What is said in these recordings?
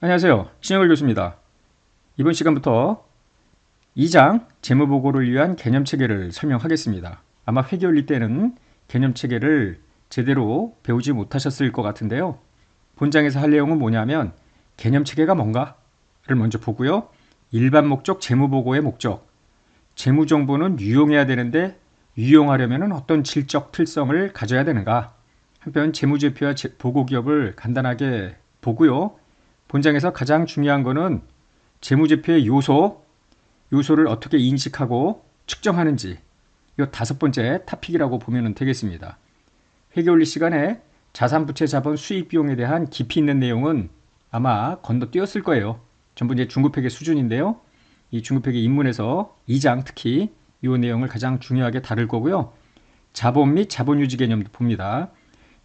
안녕하세요. 신영일 교수입니다. 이번 시간부터 2장 재무보고를 위한 개념체계를 설명하겠습니다. 아마 회계원리 때는 개념체계를 제대로 배우지 못하셨을 것 같은데요. 본장에서 할 내용은 뭐냐면 개념체계가 뭔가를 먼저 보고요. 일반 목적 재무보고의 목적, 재무정보는 유용해야 되는데 유용하려면 어떤 질적 특성을 가져야 되는가. 한편 재무제표와 보고기업을 간단하게 보고요. 본장에서 가장 중요한 거는 재무제표의 요소를 어떻게 인식하고 측정하는지 이 다섯 번째 토픽이라고 보면 되겠습니다. 회계원리 시간에 자산부채 자본 수익 비용에 대한 깊이 있는 내용은 아마 건너뛰었을 거예요. 전부 이제 중급회계 수준인데요. 이 중급회계 입문에서 2장 특히 이 내용을 가장 중요하게 다룰 거고요. 자본 및 자본유지 개념도 봅니다.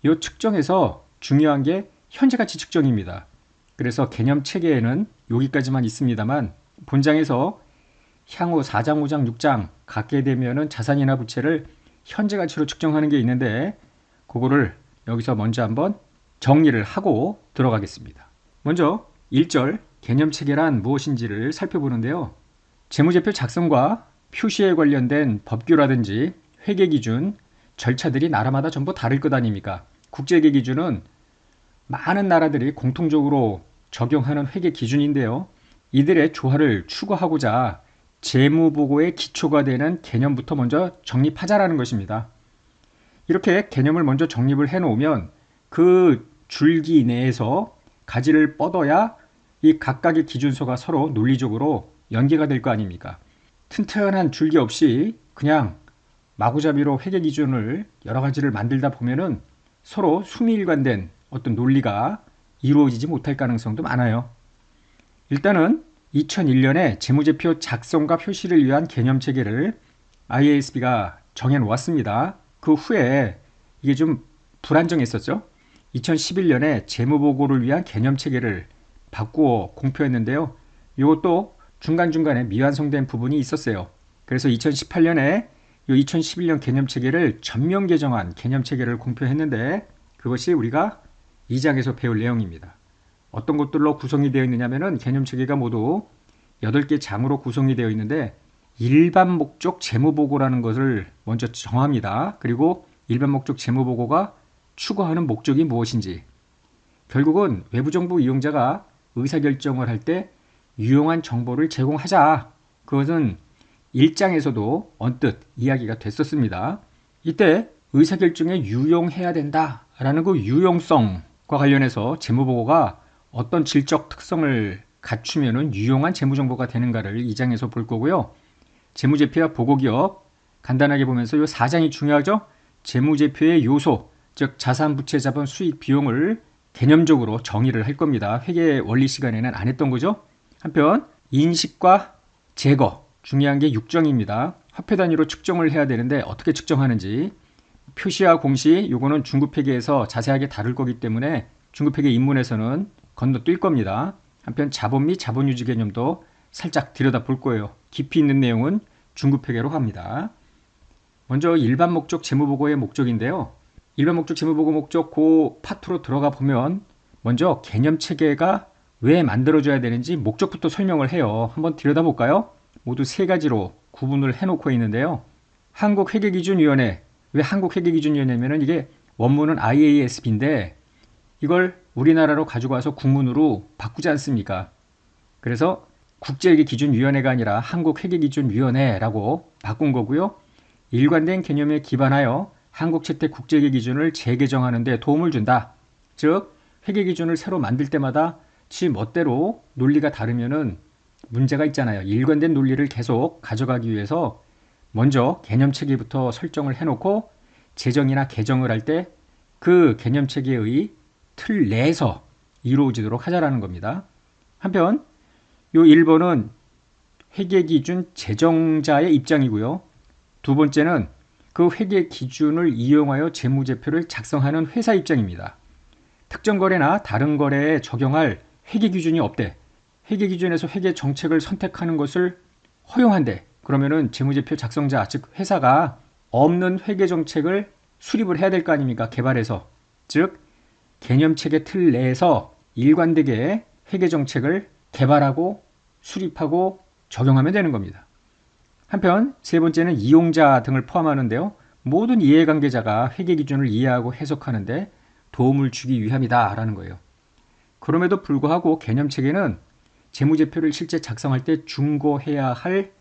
이 측정에서 중요한 게 현재가치 측정입니다. 그래서 개념 체계에는 여기까지만 있습니다만 본장에서 향후 4장, 5장, 6장 갖게 되면은 자산이나 부채를 현재 가치로 측정하는 게 있는데 그거를 여기서 먼저 한번 정리를 하고 들어가겠습니다. 먼저 1절 개념 체계란 무엇인지를 살펴보는데요. 재무제표 작성과 표시에 관련된 법규라든지 회계 기준, 절차들이 나라마다 전부 다를 것 아닙니까? 국제회계 기준은 많은 나라들이 공통적으로 적용하는 회계 기준인데요. 이들의 조화를 추구하고자 재무보고의 기초가 되는 개념부터 먼저 정립하자라는 것입니다. 이렇게 개념을 먼저 정립을 해놓으면 그 줄기 내에서 가지를 뻗어야 이 각각의 기준서가 서로 논리적으로 연계가 될 거 아닙니까? 튼튼한 줄기 없이 그냥 마구잡이로 회계 기준을 여러 가지를 만들다 보면은 서로 수미일관된 어떤 논리가 이루어지지 못할 가능성도 많아요. 일단은 2001년에 재무제표 작성과 표시를 위한 개념체계를 IASB가 정해놓았습니다. 그 후에 이게 좀 불안정했었죠. 2011년에 재무보고를 위한 개념체계를 바꾸어 공표했는데요. 이것도 중간중간에 미완성된 부분이 있었어요. 그래서 2018년에 이 2011년 개념체계를 전면 개정한 개념체계를 공표했는데 그것이 우리가 2장에서 배울 내용입니다. 어떤 것들로 구성이 되어 있느냐면은 개념체계가 모두 8개 장으로 구성이 되어 있는데 일반 목적 재무보고라는 것을 먼저 정합니다. 그리고 일반 목적 재무보고가 추구하는 목적이 무엇인지 결국은 외부정보 이용자가 의사결정을 할 때 유용한 정보를 제공하자. 그것은 1장에서도 언뜻 이야기가 됐었습니다. 이때 의사결정에 유용해야 된다라는 그 유용성과 관련해서 재무보고가 어떤 질적 특성을 갖추면 유용한 재무정보가 되는가를 2장에서 볼 거고요. 재무제표와 보고기업 간단하게 보면서 이 4장이 중요하죠. 재무제표의 요소, 즉 자산, 부채, 자본, 수익, 비용을 개념적으로 정의를 할 겁니다. 회계 원리 시간에는 안 했던 거죠. 한편 인식과 제거 중요한 게 6정입니다. 화폐 단위로 측정을 해야 되는데 어떻게 측정하는지 표시와 공시 요거는 중급회계에서 자세하게 다룰 거기 때문에 중급회계 입문에서는 건너뛸 겁니다. 한편 자본 및 자본유지 개념도 살짝 들여다볼 거예요. 깊이 있는 내용은 중급회계로 갑니다. 먼저 일반 목적 재무보고의 목적인데요. 일반 목적 재무보고 목적 그 파트로 들어가 보면 먼저 개념체계가 왜 만들어져야 되는지 목적부터 설명을 해요. 한번 들여다볼까요? 모두 세 가지로 구분을 해놓고 있는데요. 한국회계기준위원회. 왜 한국회계기준위원회냐면 이게 원문은 IASB인데 이걸 우리나라로 가지고 와서 국문으로 바꾸지 않습니까? 그래서 국제회계기준위원회가 아니라 한국회계기준위원회라고 바꾼 거고요. 일관된 개념에 기반하여 한국채택국제회계기준을 재개정하는 데 도움을 준다. 즉 회계기준을 새로 만들 때마다 지 멋대로 논리가 다르면은 문제가 있잖아요. 일관된 논리를 계속 가져가기 위해서 먼저 개념체계부터 설정을 해놓고 제정이나 개정을 할 때 그 개념체계의 틀 내에서 이루어지도록 하자라는 겁니다. 한편 요 1번은 회계기준 제정자의 입장이고요. 두 번째는 그 회계기준을 이용하여 재무제표를 작성하는 회사 입장입니다. 특정 거래나 다른 거래에 적용할 회계기준이 없대. 회계기준에서 회계정책을 선택하는 것을 허용한대. 그러면은 재무제표 작성자, 즉 회사가 없는 회계정책을 수립을 해야 될 거 아닙니까? 개발해서. 즉 개념체계 틀 내에서 일관되게 회계 정책을 개발하고 수립하고 적용하면 되는 겁니다. 한편 세 번째는 이용자 등을 포함하는데요. 모든 이해관계자가 회계 기준을 이해하고 해석하는데 도움을 주기 위함이다라는 거예요. 그럼에도 불구하고 개념체계는 재무제표를 실제 작성할 때 준거해야 할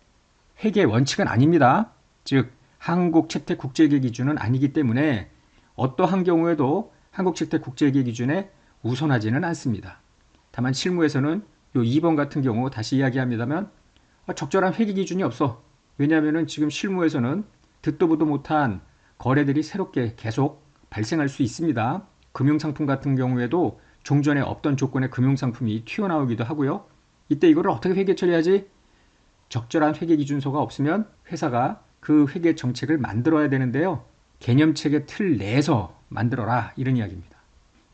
회계 원칙은 아닙니다. 즉 한국채택국제회계 기준은 아니기 때문에 어떠한 경우에도 한국채택국제회계 기준에 우선하지는 않습니다. 다만 실무에서는 요 2번 같은 경우 다시 이야기합니다만 적절한 회계 기준이 없어. 왜냐하면 지금 실무에서는 듣도 보도 못한 거래들이 새롭게 계속 발생할 수 있습니다. 금융상품 같은 경우에도 종전에 없던 조건의 금융상품이 튀어나오기도 하고요. 이때 이거를 어떻게 회계 처리하지? 적절한 회계 기준서가 없으면 회사가 그 회계 정책을 만들어야 되는데요. 개념체계 틀 내에서 만들어라 이런 이야기입니다.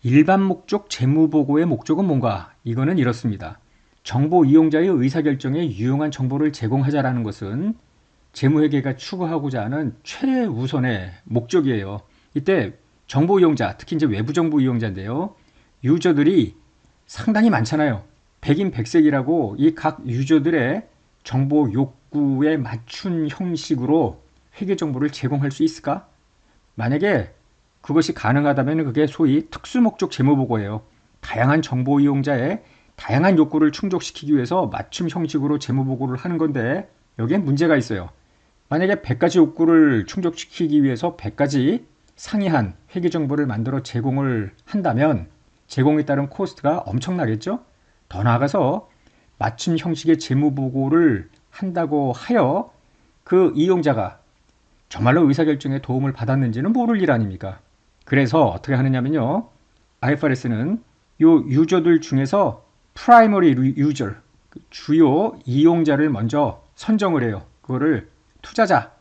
일반 목적 재무보고의 목적은 뭔가? 이거는 이렇습니다. 정보 이용자의 의사결정에 유용한 정보를 제공하자라는 것은 재무회계가 추구하고자 하는 최우선의 목적이에요. 이때 정보 이용자, 특히 이제 외부 정보 이용자인데요. 유저들이 상당히 많잖아요. 백인 백색이라고 이 각 유저들의 정보 욕구에 맞춘 형식으로 회계 정보를 제공할 수 있을까? 만약에 그것이 가능하다면 그게 소위 특수목적 재무보고예요. 다양한 정보 이용자의 다양한 욕구를 충족시키기 위해서 맞춤 형식으로 재무보고를 하는 건데 여기에 문제가 있어요. 만약에 100가지 욕구를 충족시키기 위해서 100가지 상이한 회계 정보를 만들어 제공을 한다면 제공에 따른 코스트가 엄청나겠죠? 더 나아가서 맞춤 형식의 재무보고를 한다고 하여 그 이용자가 정말로 의사결정에 도움을 받았는지는 모를 일 아닙니까? 그래서 어떻게 하느냐면요. IFRS는 요 유저들 중에서 프라이머리 유저, 주요 이용자를 먼저 선정을 해요. 그거를 투자자,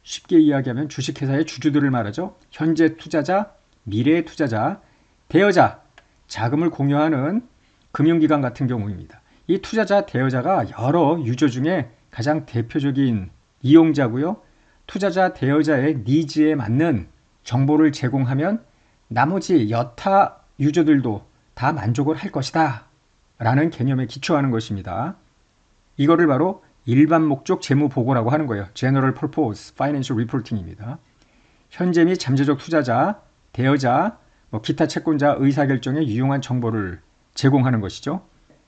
쉽게 이야기하면 주식회사의 주주들을 말하죠. 현재 투자자, 미래 투자자, 대여자, 자금을 공유하는 금융기관 같은 경우입니다. 이 투자자, 대여자가 여러 유저 중에 가장 대표적인 이용자고요. 투자자, 대여자의 니즈에 맞는 정보를 제공하면 나머지 여타 유저들도 다 만족을 할 것이다 라는 개념에 기초하는 것입니다. 이거를 바로 일반 목적 재무 보고라고 하는 거예요. General Purpose Financial Reporting입니다. 현재 및 잠재적 투자자, 대여자, 기타 채권자 의사결정에 유용한 정보를 제공하는 것이죠.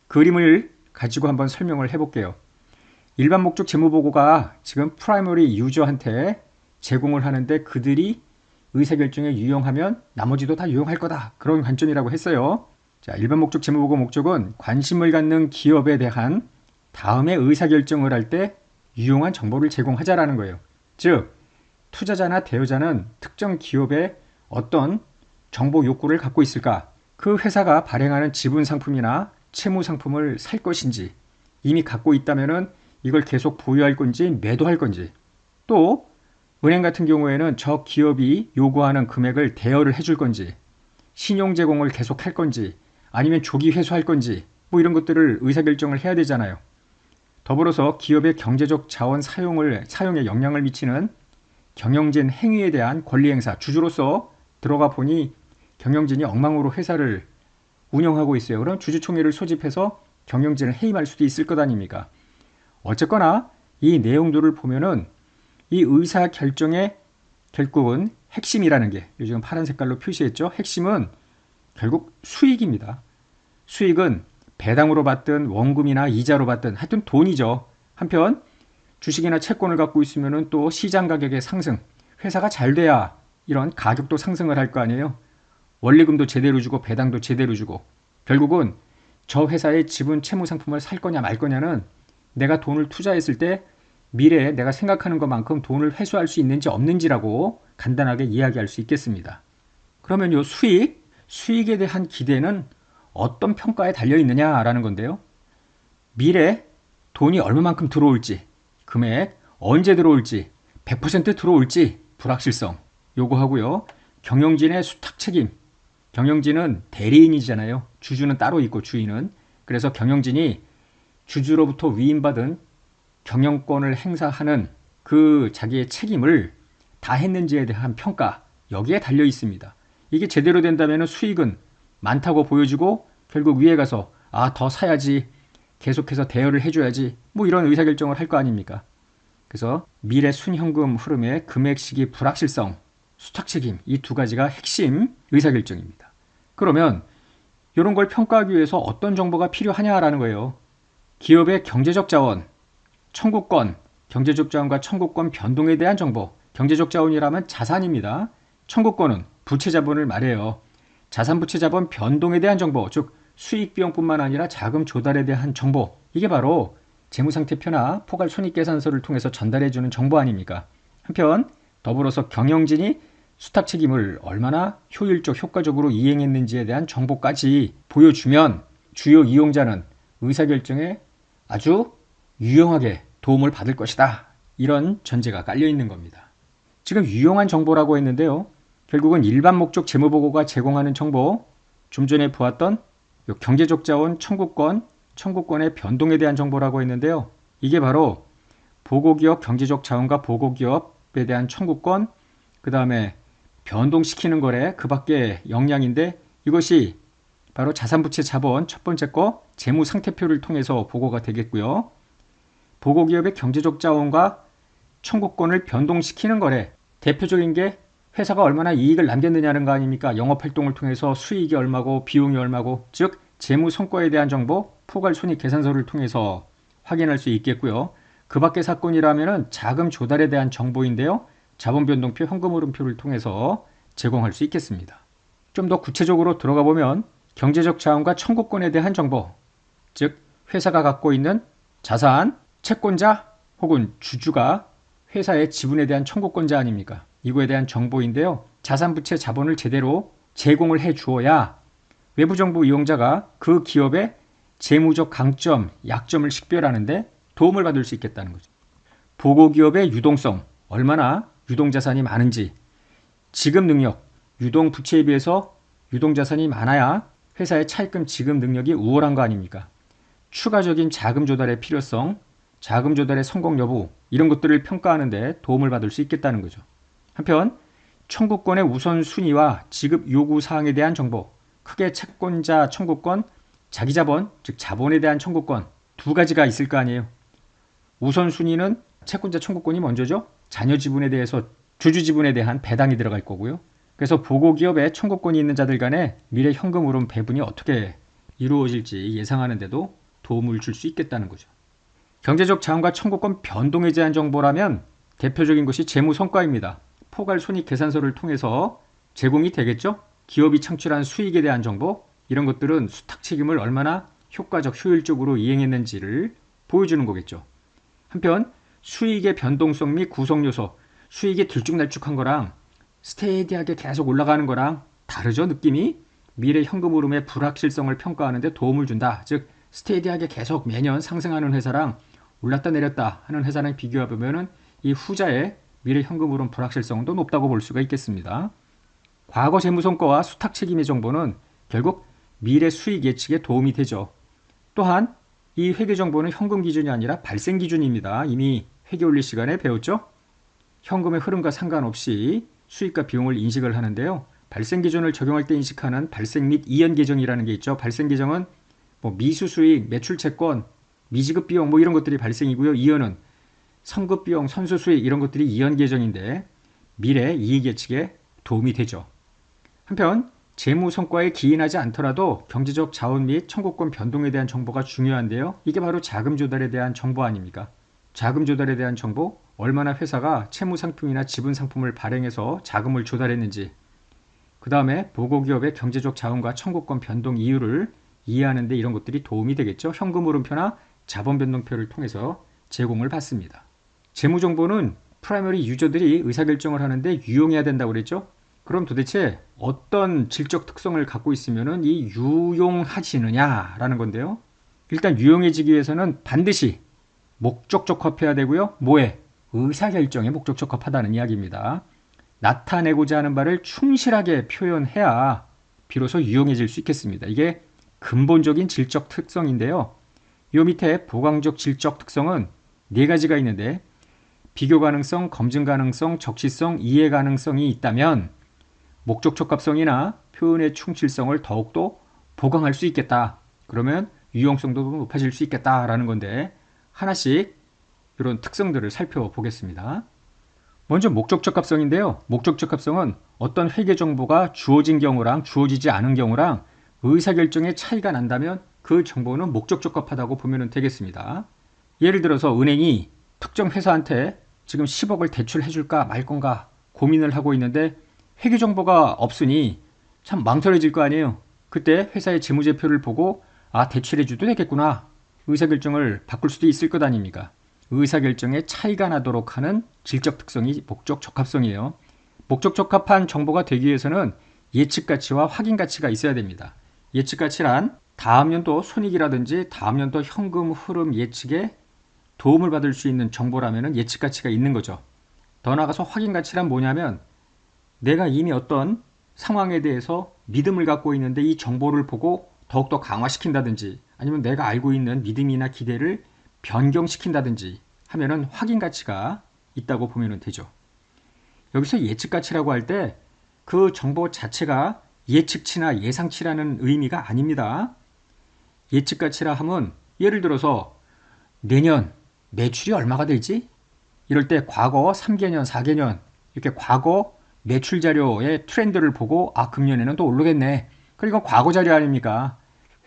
그림을 가지고 한번 설명을 해볼게요. 일반 목적 재무 보고가 지금 프라이머리 유저한테 제공을 하는데 그들이 의사결정에 유용하면 나머지도 다 유용할 거다. 그런 관점이라고 했어요. 자, 일반 목적 재무보고 목적은 관심을 갖는 기업에 대한 다음에 의사결정을 할 때 유용한 정보를 제공하자라는 거예요. 즉, 투자자나 대여자는 특정 기업에 어떤 정보 욕구를 갖고 있을까? 그 회사가 발행하는 지분 상품이나 채무 상품을 살 것인지, 이미 갖고 있다면은 이걸 계속 보유할 건지 매도할 건지, 또 은행 같은 경우에는 저 기업이 요구하는 금액을 대여를 해줄 건지, 신용 제공을 계속 할 건지, 아니면 조기 회수할 건지, 이런 것들을 의사결정을 해야 되잖아요. 더불어서 기업의 경제적 자원 사용에 영향을 미치는 경영진 행위에 대한 권리 행사, 주주로서 들어가 보니 경영진이 엉망으로 회사를 운영하고 있어요. 그럼 주주총회를 소집해서 경영진을 해임할 수도 있을 것 아닙니까? 어쨌거나 이 내용들을 보면은 이 의사 결정의 결국은 핵심이라는 게 요즘 파란 색깔로 표시했죠. 핵심은 결국 수익입니다. 수익은 배당으로 받든 원금이나 이자로 받든 하여튼 돈이죠. 한편 주식이나 채권을 갖고 있으면은 또 시장 가격의 상승, 회사가 잘 돼야 이런 가격도 상승을 할 거 아니에요. 원리금도 제대로 주고 배당도 제대로 주고 결국은 저 회사의 지분 채무 상품을 살 거냐 말 거냐는 내가 돈을 투자했을 때 미래에 내가 생각하는 것만큼 돈을 회수할 수 있는지 없는지라고 간단하게 이야기할 수 있겠습니다. 그러면 이 수익에 대한 기대는 어떤 평가에 달려 있느냐라는 건데요. 미래 돈이 얼마만큼 들어올지, 금액 언제 들어올지, 100% 들어올지 불확실성 요구하고요. 경영진의 수탁 책임. 경영진은 대리인이잖아요. 주주는 따로 있고 주인은. 그래서 경영진이 주주로부터 위임받은 경영권을 행사하는 그 자기의 책임을 다 했는지에 대한 평가 여기에 달려 있습니다. 이게 제대로 된다면 수익은 많다고 보여주고 결국 위에 가서 더 사야지, 계속해서 대여를 해줘야지, 뭐 이런 의사결정을 할 거 아닙니까? 그래서 미래 순현금 흐름의 금액 시기 불확실성, 수탁책임, 이 두 가지가 핵심 의사결정입니다. 그러면 이런 걸 평가하기 위해서 어떤 정보가 필요하냐라는 거예요. 기업의 경제적 자원, 청구권, 경제적 자원과 청구권 변동에 대한 정보. 경제적 자원이라면 자산입니다. 청구권은 부채 자본을 말해요. 자산 부채 자본 변동에 대한 정보, 즉 수익 비용뿐만 아니라 자금 조달에 대한 정보. 이게 바로 재무상태표나 포괄 손익계산서를 통해서 전달해주는 정보 아닙니까? 한편 더불어서 경영진이 수탁 책임을 얼마나 효율적, 효과적으로 이행했는지에 대한 정보까지 보여주면 주요 이용자는 의사결정에 아주 유용하게 도움을 받을 것이다. 이런 전제가 깔려 있는 겁니다. 지금 유용한 정보라고 했는데요. 결국은 일반 목적 재무보고가 제공하는 정보, 좀 전에 보았던 경제적 자원 청구권, 청구권의 변동에 대한 정보라고 했는데요. 이게 바로 보고기업 경제적 자원과 보고기업에 대한 청구권, 그 다음에 변동시키는 거래, 그 밖에 역량인데 이것이 바로 자산부채 자본 첫 번째 거 재무상태표를 통해서 보고가 되겠고요. 보고기업의 경제적 자원과 청구권을 변동시키는 거래, 대표적인 게 회사가 얼마나 이익을 남겼느냐는 거 아닙니까? 영업활동을 통해서 수익이 얼마고 비용이 얼마고, 즉 재무성과에 대한 정보 포괄손익계산서를 통해서 확인할 수 있겠고요. 그 밖의 사건이라면 자금 조달에 대한 정보인데요. 자본변동표, 현금흐름표를 통해서 제공할 수 있겠습니다. 좀 더 구체적으로 들어가 보면 경제적 자원과 청구권에 대한 정보, 즉 회사가 갖고 있는 자산, 채권자 혹은 주주가 회사의 지분에 대한 청구권자 아닙니까? 이거에 대한 정보인데요. 자산부채 자본을 제대로 제공을 해 주어야 외부정보 이용자가 그 기업의 재무적 강점, 약점을 식별하는데 도움을 받을 수 있겠다는 거죠. 보고기업의 유동성, 얼마나 유동자산이 많은지, 지급 능력, 유동부채에 비해서 유동자산이 많아야 회사의 차입금 지급 능력이 우월한 거 아닙니까? 추가적인 자금 조달의 필요성, 자금 조달의 성공 여부, 이런 것들을 평가하는데 도움을 받을 수 있겠다는 거죠. 한편 청구권의 우선순위와 지급 요구 사항에 대한 정보, 크게 채권자 청구권, 자기자본, 즉 자본에 대한 청구권 두 가지가 있을 거 아니에요. 우선순위는 채권자 청구권이 먼저죠. 자녀 지분에 대해서 주주 지분에 대한 배당이 들어갈 거고요. 그래서 보고기업에 청구권이 있는 자들 간에 미래 현금 흐름 배분이 어떻게 이루어질지 예상하는 데도 도움을 줄 수 있겠다는 거죠. 경제적 자원과 청구권 변동에 대한 정보라면 대표적인 것이 재무성과입니다. 포괄 손익계산서를 통해서 제공이 되겠죠. 기업이 창출한 수익에 대한 정보, 이런 것들은 수탁 책임을 얼마나 효과적, 효율적으로 이행했는지를 보여주는 거겠죠. 한편 수익의 변동성 및 구성요소, 수익이 들쭉날쭉한 거랑 스테디하게 계속 올라가는 거랑 다르죠, 느낌이? 미래 현금 흐름의 불확실성을 평가하는 데 도움을 준다. 즉 스테디하게 계속 매년 상승하는 회사랑 올랐다 내렸다 하는 회사랑 비교해보면 이 후자의 미래 현금 흐름 불확실성도 높다고 볼 수가 있겠습니다. 과거 재무성과와 수탁 책임의 정보는 결국 미래 수익 예측에 도움이 되죠. 또한 이 회계 정보는 현금 기준이 아니라 발생 기준입니다. 이미 회계 올릴 시간에 배웠죠? 현금의 흐름과 상관없이 수익과 비용을 인식을 하는데요. 발생 기준을 적용할 때 인식하는 발생 및 이연 계정이라는 게 있죠. 발생 계정은 미수 수익, 매출 채권, 미지급 비용 이런 것들이 발생이고요. 이연은 선급 비용, 선수 수익 이런 것들이 이연 계정인데 미래 이익 예측에 도움이 되죠. 한편 재무 성과에 기인하지 않더라도 경제적 자원 및 청구권 변동에 대한 정보가 중요한데요. 이게 바로 자금 조달에 대한 정보 아닙니까? 자금 조달에 대한 정보, 얼마나 회사가 채무 상품이나 지분 상품을 발행해서 자금을 조달했는지, 그 다음에 보고기업의 경제적 자원과 청구권 변동 이유를 이해하는 데 이런 것들이 도움이 되겠죠. 현금 흐름표나 자본 변동표를 통해서 제공을 받습니다. 재무정보는 프라이머리 유저들이 의사결정을 하는데 유용해야 된다고 그랬죠. 그럼 도대체 어떤 질적 특성을 갖고 있으면 이 유용하지느냐라는 건데요. 일단 유용해지기 위해서는 반드시 목적적합해야 되고요. 뭐에? 의사결정에 목적적합하다는 이야기입니다. 나타내고자 하는 바를 충실하게 표현해야 비로소 유용해질 수 있겠습니다. 이게 근본적인 질적 특성인데요. 이 밑에 보강적 질적 특성은 네 가지가 있는데 비교 가능성, 검증 가능성, 적시성, 이해 가능성이 있다면 목적 적합성이나 표현의 충실성을 더욱더 보강할 수 있겠다. 그러면 유용성도 높아질 수 있겠다라는 건데 하나씩 이런 특성들을 살펴보겠습니다. 먼저 목적 적합성인데요. 목적 적합성은 어떤 회계 정보가 주어진 경우랑 주어지지 않은 경우랑 의사결정에 차이가 난다면 그 정보는 목적 적합하다고 보면 되겠습니다. 예를 들어서 은행이 특정 회사한테 지금 10억을 대출해 줄까 말 건가 고민을 하고 있는데 회계 정보가 없으니 참 망설여질 거 아니에요. 그때 회사의 재무제표를 보고 아, 대출해 줘도 되겠구나. 의사결정을 바꿀 수도 있을 것 아닙니까? 의사결정에 차이가 나도록 하는 질적 특성이 목적 적합성이에요. 목적 적합한 정보가 되기 위해서는 예측 가치와 확인 가치가 있어야 됩니다. 예측 가치란 다음 연도 손익이라든지 다음 연도 현금 흐름 예측에 도움을 받을 수 있는 정보라면 예측 가치가 있는 거죠. 더 나아가서 확인 가치란 뭐냐면 내가 이미 어떤 상황에 대해서 믿음을 갖고 있는데 이 정보를 보고 더욱더 강화시킨다든지 아니면 내가 알고 있는 믿음이나 기대를 변경시킨다든지 하면은 확인 가치가 있다고 보면 되죠. 여기서 예측 가치라고 할 때 그 정보 자체가 예측치나 예상치라는 의미가 아닙니다. 예측 가치라 하면 예를 들어서 내년 매출이 얼마가 될지 이럴 때 과거 3개년, 4개년 이렇게 과거 매출 자료의 트렌드를 보고 아 금년에는 또 오르겠네. 그리고 과거 자료 아닙니까?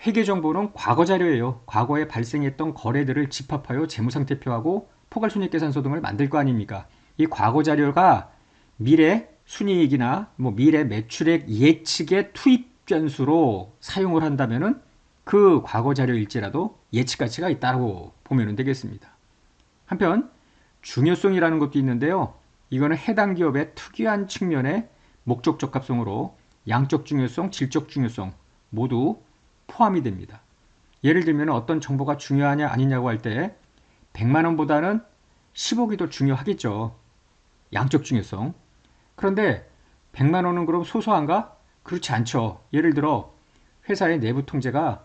회계 정보는 과거 자료예요. 과거에 발생했던 거래들을 집합하여 재무상태표하고 포괄손익계산서 등을 만들 거 아닙니까? 이 과거 자료가 미래 순이익이나 미래 매출액 예측의 투입 변수로 사용을 한다면은 그 과거 자료일지라도 예측 가치가 있다고 보면 되겠습니다. 한편 중요성이라는 것도 있는데요. 이거는 해당 기업의 특이한 측면의 목적 적합성으로 양적 중요성, 질적 중요성 모두 포함이 됩니다. 예를 들면 어떤 정보가 중요하냐 아니냐고 할 때 100만 원보다는 10억이 더 중요하겠죠. 양적 중요성. 그런데 100만 원은 그럼 소소한가? 그렇지 않죠. 예를 들어 회사의 내부 통제가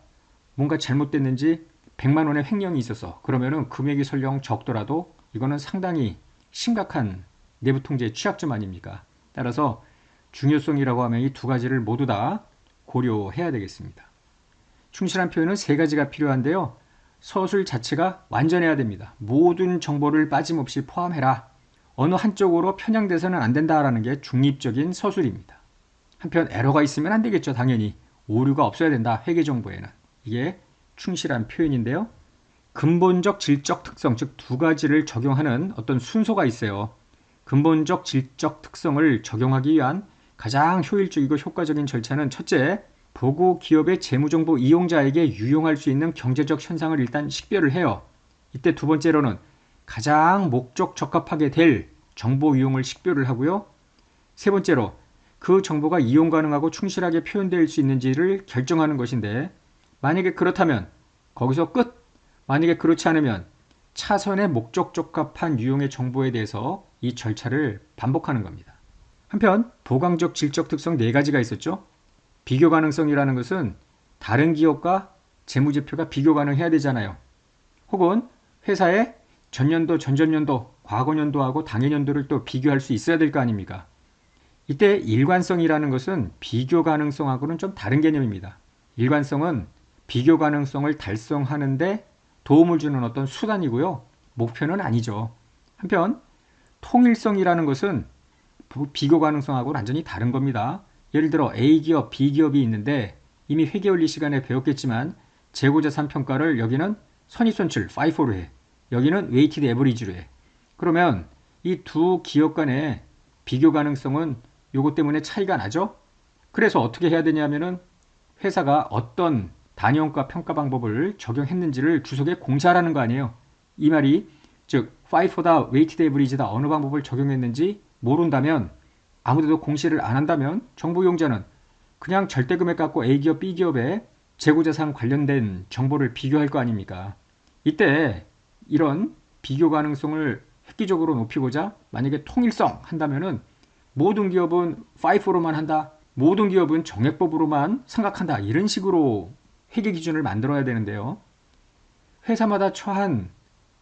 뭔가 잘못됐는지 100만 원의 횡령이 있어서 그러면은 금액이 설령 적더라도 이거는 상당히 심각한 내부 통제의 취약점 아닙니까? 따라서 중요성이라고 하면 이 두 가지를 모두 다 고려해야 되겠습니다. 충실한 표현은 세 가지가 필요한데요. 서술 자체가 완전해야 됩니다. 모든 정보를 빠짐없이 포함해라. 어느 한쪽으로 편향돼서는 안 된다라는 게 중립적인 서술입니다. 한편 에러가 있으면 안 되겠죠. 당연히 오류가 없어야 된다. 회계 정보에는. 이게 충실한 표현인데요. 근본적 질적 특성, 즉 두 가지를 적용하는 어떤 순서가 있어요. 근본적 질적 특성을 적용하기 위한 가장 효율적이고 효과적인 절차는 첫째, 보고 기업의 재무정보 이용자에게 유용할 수 있는 경제적 현상을 일단 식별을 해요. 이때 두 번째로는 가장 목적 적합하게 될 정보 유용을 식별을 하고요. 세 번째로 그 정보가 이용 가능하고 충실하게 표현될 수 있는지를 결정하는 것인데 만약에 그렇다면 거기서 끝! 만약에 그렇지 않으면 차선의 목적 적합한 유용의 정보에 대해서 이 절차를 반복하는 겁니다. 한편 보강적 질적 특성 네 가지가 있었죠. 비교 가능성이라는 것은 다른 기업과 재무제표가 비교 가능해야 되잖아요. 혹은 회사의 전년도, 전전년도, 과거년도하고 당해년도를 또 비교할 수 있어야 될 거 아닙니까? 이때 일관성이라는 것은 비교 가능성하고는 좀 다른 개념입니다. 일관성은 비교 가능성을 달성하는데 도움을 주는 어떤 수단이고요. 목표는 아니죠. 한편 통일성이라는 것은 비교 가능성하고는 완전히 다른 겁니다. 예를 들어 A기업, B기업이 있는데 이미 회계원리 시간에 배웠겠지만 재고자산 평가를 여기는 선입선출, FIFO로 해. 여기는 웨이티드 에버리지로 해. 그러면 이 두 기업 간의 비교 가능성은 요것 때문에 차이가 나죠? 그래서 어떻게 해야 되냐면은 회사가 어떤 단위원가 평가 방법을 적용했는지를 주석에 공시하라는 거 아니에요. 이 말이 즉 FIFO다 웨이티드 에버리지다 어느 방법을 적용했는지 모른다면 아무데도 공시를 안 한다면 정보 이용자는 그냥 절대금액 갖고 A기업, B기업의 재고자산 관련된 정보를 비교할 거 아닙니까? 이때 이런 비교 가능성을 획기적으로 높이고자 만약에 통일성 한다면은 모든 기업은 FIFO로만 한다. 모든 기업은 정액법으로만 생각한다. 이런 식으로 회계 기준을 만들어야 되는데요. 회사마다 처한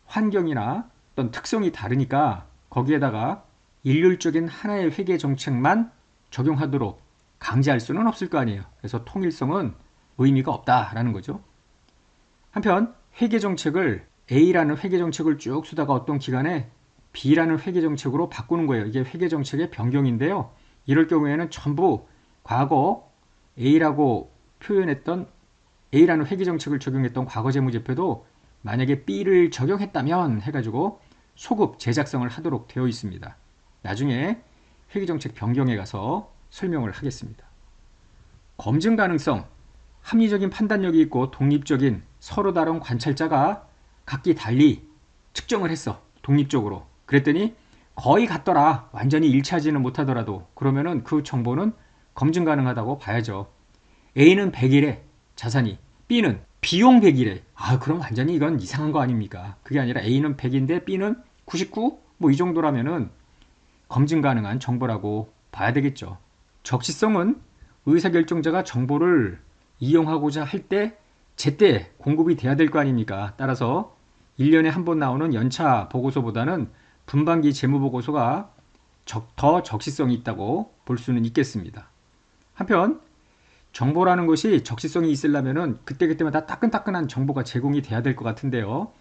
환경이나 어떤 특성이 다르니까 거기에다가 일률적인 하나의 회계 정책만 적용하도록 강제할 수는 없을 거 아니에요. 그래서 통일성은 의미가 없다라는 거죠. 한편 회계정책을 A라는 회계정책을 쭉 쓰다가 어떤 기간에 B라는 회계정책으로 바꾸는 거예요. 이게 회계정책의 변경인데요. 이럴 경우에는 전부 과거 A라고 표현했던 A라는 회계정책을 적용했던 과거 재무제표도 만약에 B를 적용했다면 해가지고 소급 재작성을 하도록 되어 있습니다. 나중에 회계정책 변경에 가서 설명을 하겠습니다. 검증 가능성, 합리적인 판단력이 있고 독립적인 서로 다른 관찰자가 각기 달리 측정을 했어. 독립적으로. 그랬더니 거의 같더라. 완전히 일치하지는 못하더라도 그러면은 그 정보는 검증 가능하다고 봐야죠. A는 100이래. 자산이. B는 비용 100이래. 그럼 완전히 이건 이상한 거 아닙니까? 그게 아니라 A는 100인데 B는 99? 뭐 이 정도라면은 검증 가능한 정보라고 봐야 되겠죠. 적시성은 의사결정자가 정보를 이용하고자 할 때 제때 공급이 돼야 될 거 아닙니까? 따라서 1년에 한 번 나오는 연차 보고서보다는 분반기 재무보고서가 더 적시성이 있다고 볼 수는 있겠습니다. 한편 정보라는 것이 적시성이 있으려면 그때그때마다 따끈따끈한 정보가 제공이 돼야 될 것 같은데요.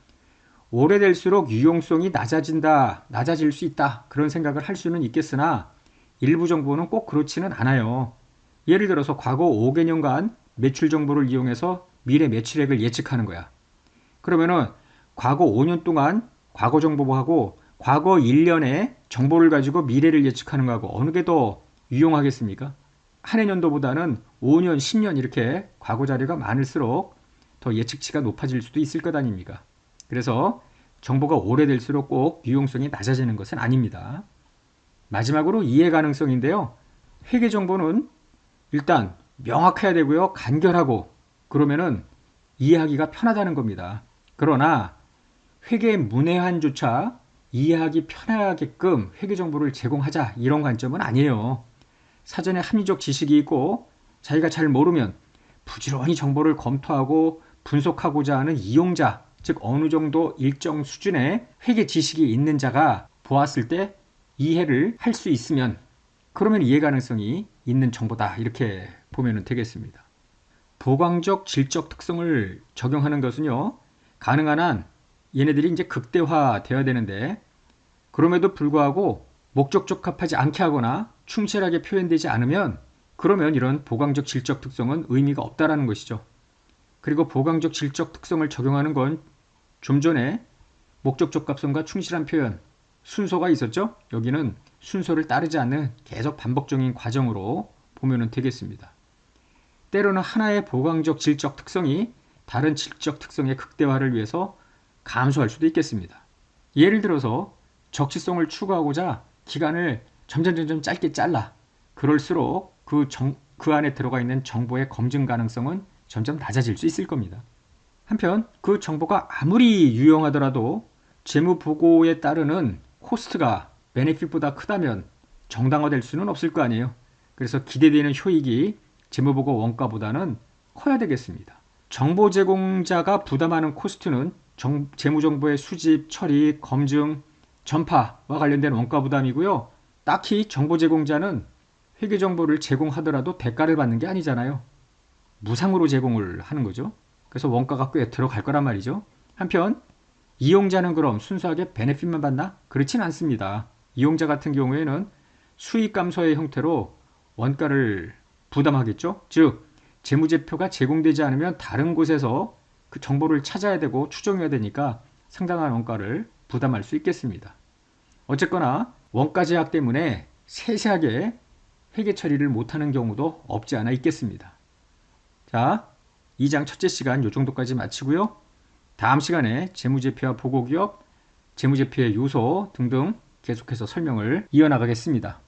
오래될수록 유용성이 낮아질 수 있다. 그런 생각을 할 수는 있겠으나 일부 정보는 꼭 그렇지는 않아요. 예를 들어서 과거 5개년간 매출 정보를 이용해서 미래 매출액을 예측하는 거야. 그러면은 과거 5년 동안 과거 정보하고 과거 1년의 정보를 가지고 미래를 예측하는 거하고 어느 게 더 유용하겠습니까? 한 해년도보다는 5년, 10년 이렇게 과거 자료가 많을수록 더 예측치가 높아질 수도 있을 것 아닙니까? 그래서 정보가 오래될수록 꼭 유용성이 낮아지는 것은 아닙니다. 마지막으로 이해 가능성인데요. 회계 정보는 일단 명확해야 되고요. 간결하고 그러면은 이해하기가 편하다는 겁니다. 그러나 회계 문해한조차 이해하기 편하게끔 회계 정보를 제공하자 이런 관점은 아니에요. 사전에 합리적 지식이 있고 자기가 잘 모르면 부지런히 정보를 검토하고 분석하고자 하는 이용자, 즉 어느 정도 일정 수준의 회계 지식이 있는 자가 보았을 때 이해를 할 수 있으면 그러면 이해 가능성이 있는 정보다 이렇게 보면 되겠습니다. 보강적 질적 특성을 적용하는 것은요. 가능한 한 얘네들이 이제 극대화 되어야 되는데 그럼에도 불구하고 목적 적합하지 않게 하거나 충실하게 표현되지 않으면 그러면 이런 보강적 질적 특성은 의미가 없다라는 것이죠. 그리고 보강적 질적 특성을 적용하는 건 좀 전에 목적 적합성과 충실한 표현 순서가 있었죠. 여기는 순서를 따르지 않는 계속 반복적인 과정으로 보면 되겠습니다. 때로는 하나의 보강적 질적 특성이 다른 질적 특성의 극대화를 위해서 감소할 수도 있겠습니다. 예를 들어서 적시성을 추구하고자 기간을 점점 짧게 잘라. 그럴수록 그 안에 들어가 있는 정보의 검증 가능성은 점점 낮아질 수 있을 겁니다. 한편 그 정보가 아무리 유용하더라도 재무보고에 따르는 코스트가 베네핏보다 크다면 정당화될 수는 없을 거 아니에요. 그래서 기대되는 효익이 재무보고 원가보다는 커야 되겠습니다. 정보 제공자가 부담하는 코스트는 재무정보의 수집, 처리, 검증, 전파와 관련된 원가 부담이고요. 딱히 정보 제공자는 회계 정보를 제공하더라도 대가를 받는 게 아니잖아요. 무상으로 제공을 하는 거죠. 그래서 원가가 꽤 들어갈 거란 말이죠. 한편 이용자는 그럼 순수하게 베네핏만 받나? 그렇진 않습니다. 이용자 같은 경우에는 수익 감소의 형태로 원가를 부담하겠죠. 즉 재무제표가 제공되지 않으면 다른 곳에서 그 정보를 찾아야 되고 추정해야 되니까 상당한 원가를 부담할 수 있겠습니다. 어쨌거나 원가 제약 때문에 세세하게 회계 처리를 못하는 경우도 없지 않아 있겠습니다. 자, 2장 첫째 시간 이 정도까지 마치고요. 다음 시간에 재무제표와 보고기업, 재무제표의 요소 등등 계속해서 설명을 이어나가겠습니다.